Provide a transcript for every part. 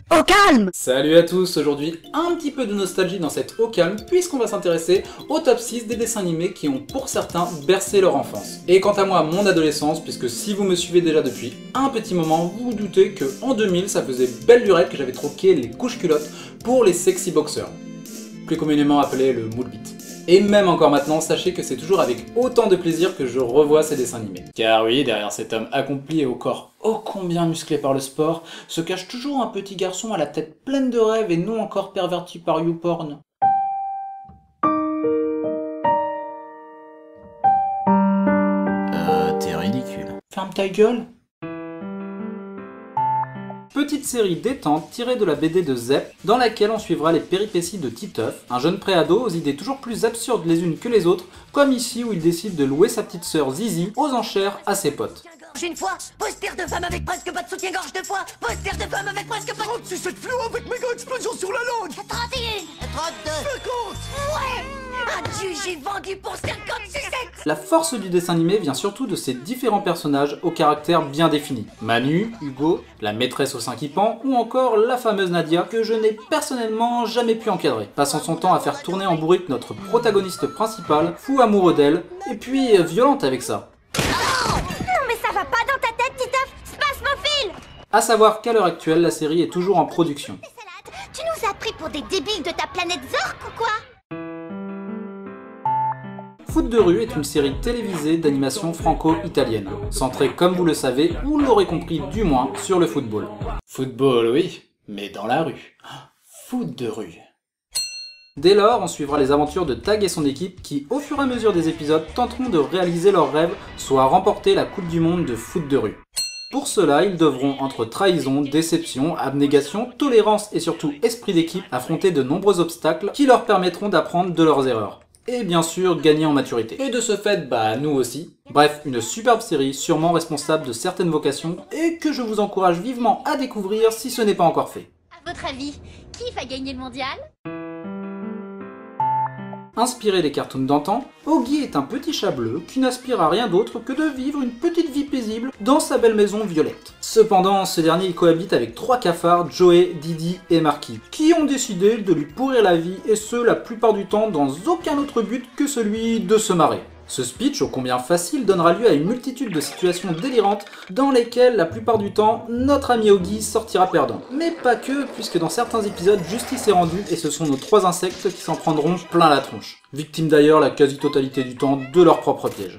Au calme! Salut à tous, aujourd'hui un petit peu de nostalgie dans cette Au calme puisqu'on va s'intéresser au top 6 des dessins animés qui ont pour certains bercé leur enfance. Et quant à moi, mon adolescence, puisque si vous me suivez déjà depuis un petit moment, vous vous doutez que en 2000 ça faisait belle lurette que j'avais troqué les couches culottes pour les sexy boxers, plus communément appelé le moule bite. Et même encore maintenant, sachez que c'est toujours avec autant de plaisir que je revois ces dessins animés. Car oui, derrière cet homme accompli et au corps ô combien musclé par le sport, se cache toujours un petit garçon à la tête pleine de rêves et non encore perverti par YouPorn. T'es ridicule. Ferme ta gueule. Petite série détente tirée de la BD de Zep, dans laquelle on suivra les péripéties de Titeuf, un jeune préado aux idées toujours plus absurdes les unes que les autres, comme ici où il décide de louer sa petite sœur Zizi aux enchères à ses potes. Une fois, poster de femme avec presque pas de soutien-gorge deux fois, poster de femme avec presque pas de... 37 fluo avec méga explosion sur la langue. 31, 32, 50. ouais. Adieu, j'ai vendu pour 50 sucettes. La force du dessin animé vient surtout de ses différents personnages au caractère bien défini. Manu, Hugo, la maîtresse aux 5 hippans ou encore la fameuse Nadia que je n'ai personnellement jamais pu encadrer, passant son temps à faire tourner en bourrique notre protagoniste principal, fou amoureux d'elle, et puis violente avec ça. Non mais ça va pas dans ta tête, Titeuf, spasmophile. A savoir qu'à l'heure actuelle, la série est toujours en production. Tu nous as pris pour des débiles de ta planète Zork ou quoi? Foot de rue est une série télévisée d'animation franco-italienne, centrée comme vous le savez, ou l'aurez compris du moins, sur le football. Football oui, mais dans la rue. Foot de rue. Dès lors, on suivra les aventures de Tag et son équipe qui, au fur et à mesure des épisodes, tenteront de réaliser leur rêve, soit remporter la Coupe du Monde de foot de rue. Pour cela, ils devront, entre trahison, déception, abnégation, tolérance et surtout esprit d'équipe, affronter de nombreux obstacles qui leur permettront d'apprendre de leurs erreurs. Et bien sûr, gagner en maturité. Et de ce fait, nous aussi. Bref, une superbe série, sûrement responsable de certaines vocations, et que je vous encourage vivement à découvrir si ce n'est pas encore fait. À votre avis, qui va gagner le mondial? Inspiré des cartoons d'antan, Oggy est un petit chat bleu qui n'aspire à rien d'autre que de vivre une petite vie paisible dans sa belle maison violette. Cependant, ce dernier il cohabite avec 3 cafards, Joey, Didi et Marky, qui ont décidé de lui pourrir la vie et ce la plupart du temps dans aucun autre but que celui de se marrer. Ce speech, ô combien facile, donnera lieu à une multitude de situations délirantes dans lesquelles, la plupart du temps, notre ami Oggy sortira perdant. Mais pas que, puisque dans certains épisodes, justice est rendue et ce sont nos 3 insectes qui s'en prendront plein la tronche. Victimes d'ailleurs la quasi-totalité du temps de leur propre piège.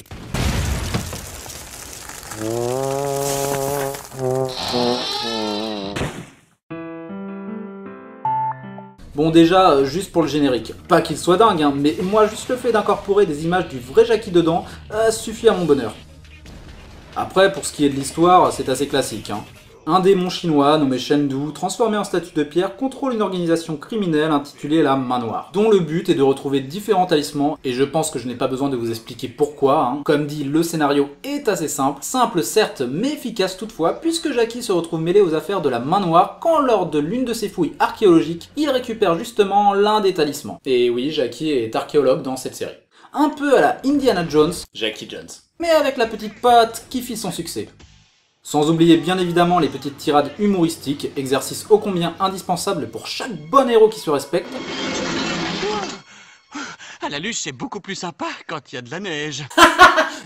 Bon déjà, juste pour le générique, pas qu'il soit dingue, hein, mais moi juste le fait d'incorporer des images du vrai Jackie dedans suffit à mon bonheur. Après, pour ce qui est de l'histoire, c'est assez classique. Un démon chinois nommé Chengdu, transformé en statue de pierre, contrôle une organisation criminelle intitulée la Main Noire, dont le but est de retrouver différents talismans, et je pense que je n'ai pas besoin de vous expliquer pourquoi. Comme dit, le scénario est assez simple certes, mais efficace toutefois, puisque Jackie se retrouve mêlé aux affaires de la Main Noire quand lors de l'une de ses fouilles archéologiques, il récupère justement l'un des talismans. Et oui, Jackie est archéologue dans cette série. Un peu à la Indiana Jones, Jackie Jones, mais avec la petite patte qui fit son succès. Sans oublier bien évidemment les petites tirades humoristiques, exercice ô combien indispensable pour chaque bon héros qui se respecte. À la luge, c'est beaucoup plus sympa quand il y a de la neige.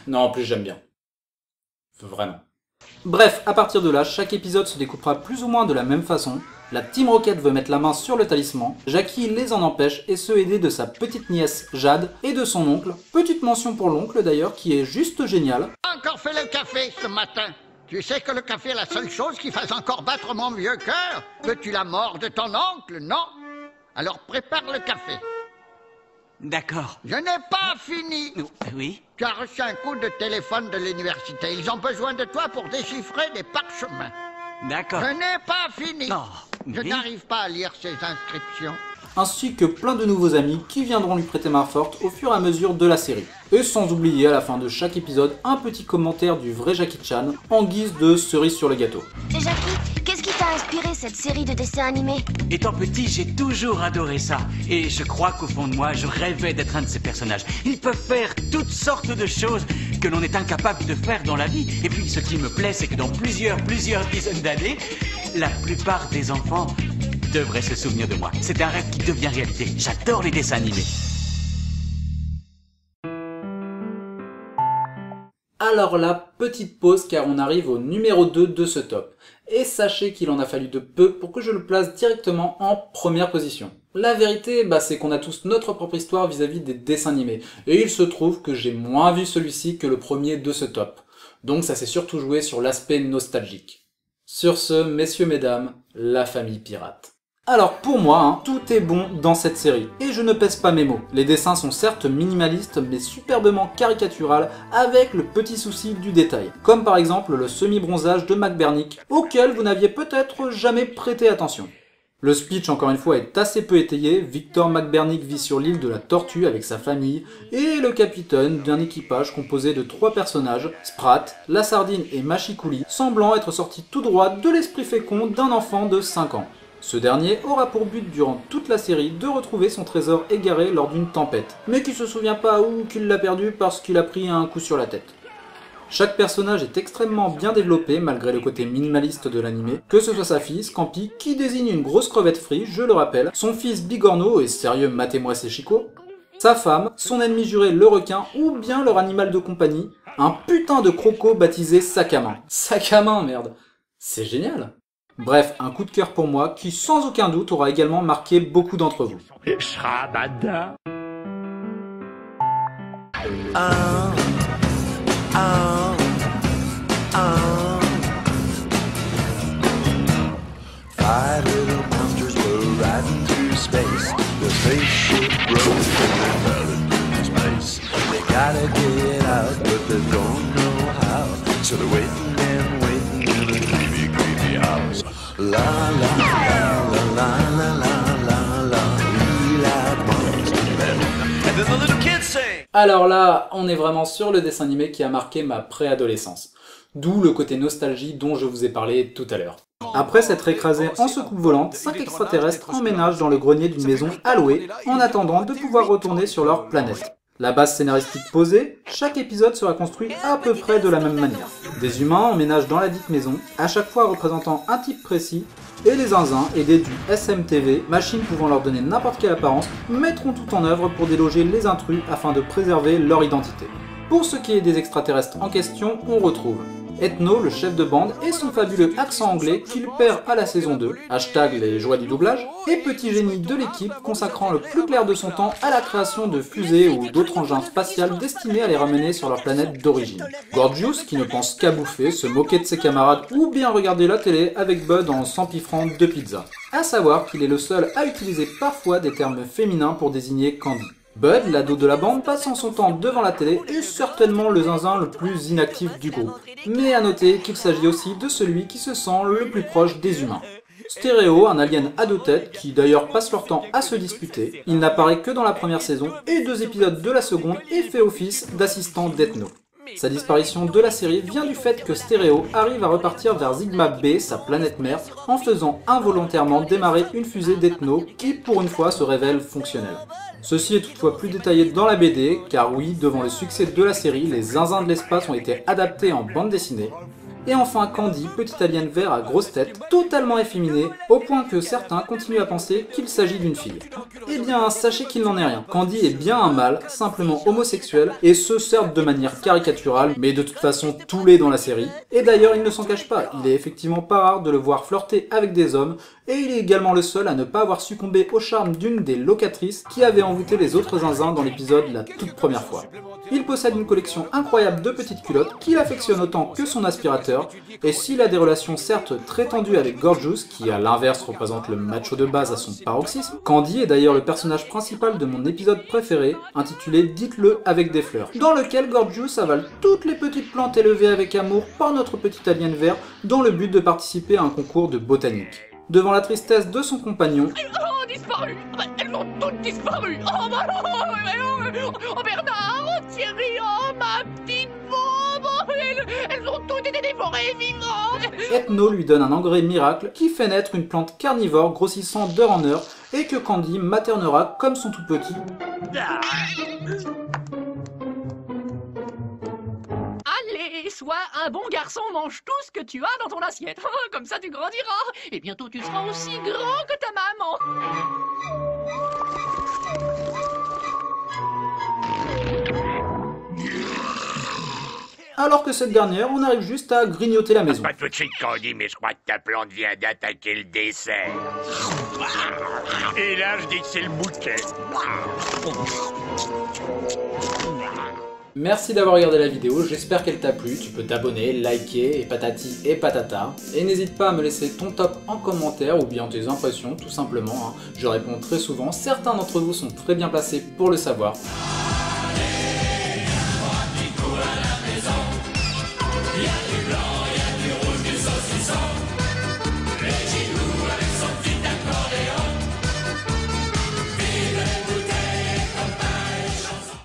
Non, en plus j'aime bien. Vraiment. Bref, à partir de là, chaque épisode se découpera plus ou moins de la même façon. La Team Rocket veut mettre la main sur le talisman, Jackie les en empêche et se aider de sa petite nièce Jade et de son oncle. Petite mention pour l'oncle d'ailleurs qui est juste génial. Encore fait le café ce matin. Tu sais que le café est la seule chose qui fasse encore battre mon vieux cœur. Veux-tu la mort de ton oncle, non? Alors prépare le café. D'accord. Je n'ai pas fini. Oui? Tu as reçu un coup de téléphone de l'université. Ils ont besoin de toi pour déchiffrer des parchemins. D'accord. Je n'ai pas fini. Non. Je Oui. n'arrive pas à lire ces inscriptions. Ainsi que plein de nouveaux amis qui viendront lui prêter main forte au fur et à mesure de la série. Et sans oublier à la fin de chaque épisode un petit commentaire du vrai Jackie Chan en guise de cerise sur le gâteau. Et Jackie, qu'est-ce qui t'a inspiré cette série de dessins animés? Étant petit, j'ai toujours adoré ça. Et je crois qu'au fond de moi, je rêvais d'être un de ces personnages. Ils peuvent faire toutes sortes de choses que l'on est incapable de faire dans la vie. Et puis, ce qui me plaît, c'est que dans plusieurs dizaines d'années, La plupart des enfants devraient se souvenir de moi. C'est un rêve qui devient réalité. J'adore les dessins animés. Alors là, petite pause car on arrive au numéro 2 de ce top. Et sachez qu'il en a fallu de peu pour que je le place directement en première position. La vérité, c'est qu'on a tous notre propre histoire vis-à-vis des dessins animés. Et il se trouve que j'ai moins vu celui-ci que le premier de ce top. Donc ça s'est surtout joué sur l'aspect nostalgique. Sur ce, messieurs, mesdames, la famille pirate. Alors pour moi, tout est bon dans cette série, et je ne pèse pas mes mots. Les dessins sont certes minimalistes, mais superbement caricatural, avec le petit souci du détail. Comme par exemple le semi-bronzage de McBurnick, auquel vous n'aviez peut-être jamais prêté attention. Le speech, encore une fois, est assez peu étayé. Victor McBurnick vit sur l'île de la Tortue avec sa famille, et le capitaine d'un équipage composé de 3 personnages, Sprat, la Sardine et Machikouli, semblant être sortis tout droit de l'esprit fécond d'un enfant de 5 ans. Ce dernier aura pour but durant toute la série de retrouver son trésor égaré lors d'une tempête, mais qui se souvient pas où qu'il l'a perdu parce qu'il a pris un coup sur la tête. Chaque personnage est extrêmement bien développé malgré le côté minimaliste de l'animé, que ce soit sa fille, Scampi, qui désigne une grosse crevette frite, je le rappelle, son fils Bigorneau, et sérieux matez-moi c'est Chico, sa femme, son ennemi juré le requin, ou bien leur animal de compagnie, un putain de croco baptisé Sac à main. Sac à main, merde. C'est génial. Bref, un coup de cœur pour moi qui sans aucun doute aura également marqué beaucoup d'entre vous. Five little monsters were riding through space. The spaceship broke and they fell into space. They gotta get out, but they don't know how. So they're waiting and waiting in a creepy, creepy house. La la la la la la la la. We like monsters. And then the little kids sing. Alors là, on est vraiment sur le dessin animé qui a marqué ma préadolescence. D'où le côté nostalgie dont je vous ai parlé tout à l'heure. Après s'être écrasé en secoupe volante, 5 extraterrestres emménagent dans le grenier d'une maison allouée en attendant de pouvoir retourner sur leur planète. La base scénaristique posée, chaque épisode sera construit à peu près de la même manière. Des humains emménagent dans la dite maison, à chaque fois représentant un type précis, et les zinzins, aidés du SMTV, machines pouvant leur donner n'importe quelle apparence, mettront tout en œuvre pour déloger les intrus afin de préserver leur identité. Pour ce qui est des extraterrestres en question, on retrouve Ethno, le chef de bande, et son fabuleux accent anglais qu'il perd à la saison 2, hashtag les joies du doublage, et petit génie de l'équipe consacrant le plus clair de son temps à la création de fusées ou d'autres engins spatials destinés à les ramener sur leur planète d'origine. Gorgeous, qui ne pense qu'à bouffer, se moquer de ses camarades ou bien regarder la télé avec Bud en s'empiffrant de pizza. À savoir qu'il est le seul à utiliser parfois des termes féminins pour désigner Candy. Bud, l'ado de la bande, passant son temps devant la télé, est certainement le zinzin le plus inactif du groupe. Mais à noter qu'il s'agit aussi de celui qui se sent le plus proche des humains. Stéréo, un alien à 2 têtes, qui d'ailleurs passe leur temps à se disputer. Il n'apparaît que dans la première saison, et 2 épisodes de la seconde, et fait office d'assistant d'Ethno. Sa disparition de la série vient du fait que Stéréo arrive à repartir vers Sigma B, sa planète mère, en faisant involontairement démarrer une fusée d'Ethno qui, pour une fois, se révèle fonctionnelle. Ceci est toutefois plus détaillé dans la BD, car oui, devant le succès de la série, les zinzins de l'espace ont été adaptés en bande dessinée. Et enfin Candy, petit alien vert à grosse tête, totalement efféminé, au point que certains continuent à penser qu'il s'agit d'une fille. Eh bien, sachez qu'il n'en est rien. Candy est bien un mâle, simplement homosexuel, et ce certes de manière caricaturale, mais de toute façon tout l'est dans la série. Et d'ailleurs, il ne s'en cache pas, il est effectivement pas rare de le voir flirter avec des hommes, et il est également le seul à ne pas avoir succombé au charme d'une des locatrices qui avait envoûté les autres zinzins dans l'épisode la toute première fois. Il possède une collection incroyable de petites culottes qu'il affectionne autant que son aspirateur, et s'il a des relations certes très tendues avec Gorgeous, qui à l'inverse représente le macho de base à son paroxysme, Candy est d'ailleurs le personnage principal de mon épisode préféré, intitulé Dites-le avec des fleurs, dans lequel Gorgeous avale toutes les petites plantes élevées avec amour par notre petit alien vert dans le but de participer à un concours de botanique. Devant la tristesse de son compagnon, Oh, disparu! Elles ont toutes disparu! Oh, oh Bernard! Oh Thierry! Oh ma petite bombe! Elles ont toutes été dévorées vivantes! Ethno lui donne un engrais miracle qui fait naître une plante carnivore grossissant d'heure en heure et que Candy maternera comme son tout petit. Allez, Sois un bon garçon, mange tout ce que tu as dans ton assiette. Comme ça, tu grandiras. Et bientôt, tu seras aussi grand que ta maman. Alors que cette dernière, on arrive juste à grignoter la maison. Pas tout de suite, Candy, mais je crois que ta plante vient d'attaquer le dessert. Et là, je dis que c'est le bouquet. Merci d'avoir regardé la vidéo, j'espère qu'elle t'a plu. Tu peux t'abonner, liker et patati et patata. Et n'hésite pas à me laisser ton top en commentaire ou bien tes impressions, tout simplement. Je réponds très souvent, certains d'entre vous sont très bien placés pour le savoir.